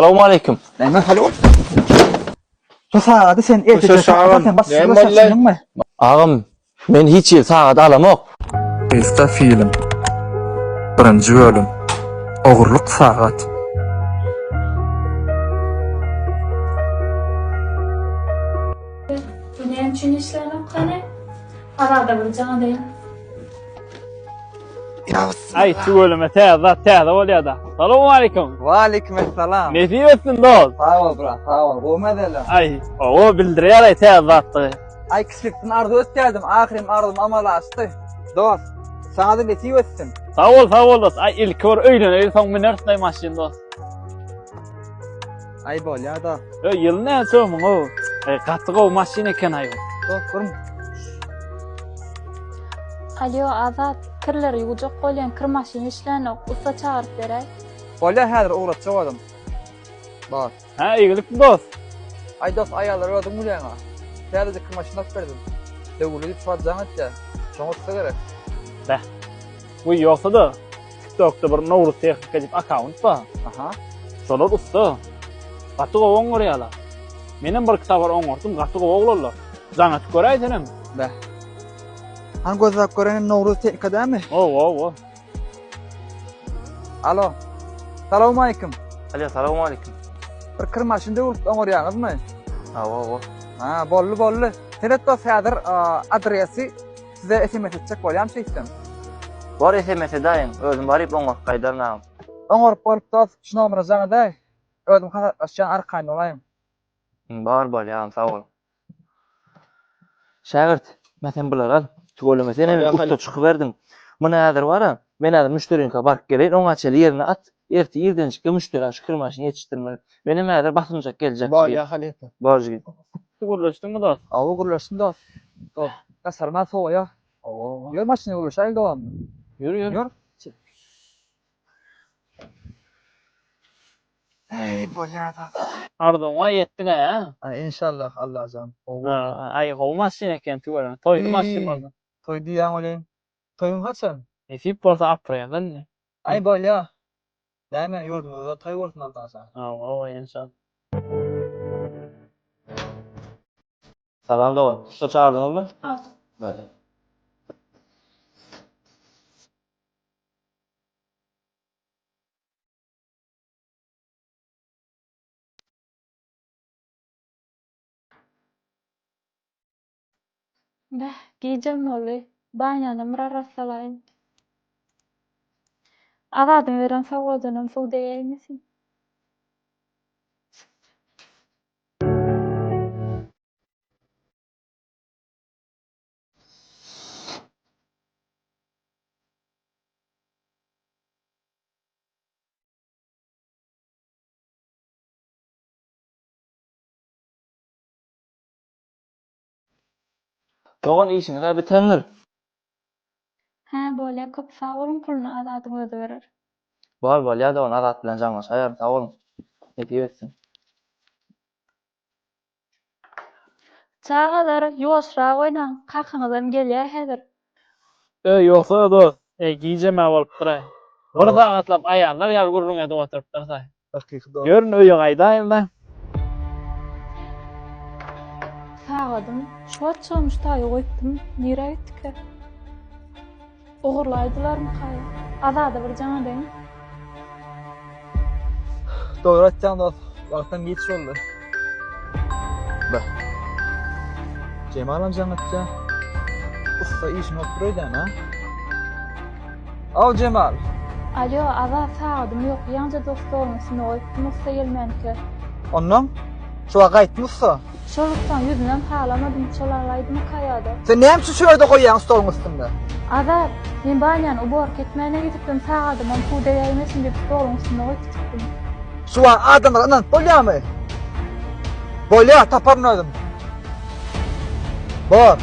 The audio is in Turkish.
Assalamu alaykum. Näme halo? Sosagady sen erteje sen başsyňmy? Ağam, men hiç ýer sagada alamok. Esta film. Birinci bölüm. Ogurluk sagat. Bu ne için işlenip kane? Arada bir cana değil. Ay şu bölüme tehda oluyor da. Salamu aleyküm. Wa aleykümselam. Ne diyorsun dost? Sağ ol bra, sağ ol. Goýmadylar. Ay o bildiriyor ay tehda attı. Ay kişilikden arzu ötderdim. Ahirim arzum amalaşdy. Dost, sana da leti ötsin. Sağ ol dost. Ay ilk or öýlen son minersday maşyn dost. Ay bol ya da. Yıl ne sömün o? Katı o maşyn eken ay. Dost, durm. Alo Azat, kirleri yugujak bolýan kir maşyny işlenip usta çağırıp beräý. Bol ya häzir uğratjak adam. Bak. Ha iyilik dost. Ay dost ayalary ödüm ulýaňa. Täze kırmaşyna berdim. Döwürlüp çatjaň etdi. Şoňa tutsa gerek. Bu ýoksa da TikTok'ta bir Nowruz Tehnika dip account bar. Aha. Şolar usta. Gaty gowaň görýärler. Menem bir kitap bar oňortum, gaty gowaglar. Zaňat göräýdiňem. Bäh. Han gözlap görenin Nowruz Tehnika dämi? O. Alo. Salamu alaykum. Assalamu alaykum. Bir kırmaşyn döwürlüp oňarýaňyzmy? Awa. Ha, bolly. Tenet dost häzir adresi size SMS etjek bolýam şeýsem. Var SMS daýyn, özüm baryp oňa gaýdarnam. Oňaryp bolup dost şu nomera zaňa özüm haýatlaşan arkaň olaýym. Bar bolýan, sag ol. Şagirt, men bular al. Tugolama seni usta çykyp berdim. Muna häzir bara, men häzir müşteriňe baryp gelýär, oňa çely ýerine at. Erti ýerden çykyp müşteri aşy kırmaşyny ýetişdirmek. Menem häzir basynjak geljek. Bar ya haleta. Barjy. Gurlaşdyňmy dost? Awa gurlaşsyn dost. Dost, gasarma soýa. Oo. Ýol maşyny gurlaşaýl dowam. Yürü. Ýör. Hey bolýada. Ardan wa yetdi ha. Ay inşallah Allah azam. Ay gowmasyn eken tuwalan. Toýdy maşyn boldy. Toy diýen bolýan. Toyun haçan? Esip bolsa aprýardan. Ay bolýa. Näme ýolda toy bolsun aldasan. O insan. Salam dost. Usta çağırdyňyzmy? Aldım. Bäle. Beh, giyeceğim oly. Banyanım rarasalaýyn. Azadyň beren sowgadanam suw diýýärmisin? Toğan işiňiz bitenler. Ha, bolýa köp sag bolun, puluny Azadyň özi berer. Bar bolýar da ona azat bilen jaňlaşaýar, sag olun. Ne diýersin? Çağalar ýoşra oýnan, kakyňyzdan gelýär häzir. Ýoksa dost. Giyeceğim bolup duray. Orada atlap ayarlar ýar gurrun ede oturup dursay. Hakyky dost. Görün öýe gaýdaýym da. Sagadym, şu atçylmyş taýy goýdum, nire gitdik? Ogurlaýdylarmy haýy? Azada bir jana deň. Dogry atjan dost. Wagtym ýetiş boldy. Bäh. Cemal amjam atja. Usta işini oturýdan ha. Aw Cemal. Alo, Azat sagadym ýok, ýanca dostlaryňysyny goýdum, usta gelmänki. Ondan şoğa gaýtmy usta. Şolukdan yüzünden halamadım, çolalaydım kayada. Sen näme şu şöýde goýýan stoluň üstünde? Azat, men banyan ubor ketmäne gidipdim, sagadım, on puda ýaýmasyn diýip stoluň üstüne goýdum. Şu an adamlar anan bolýarmy? Bolýar, taparyn özüm. Bor.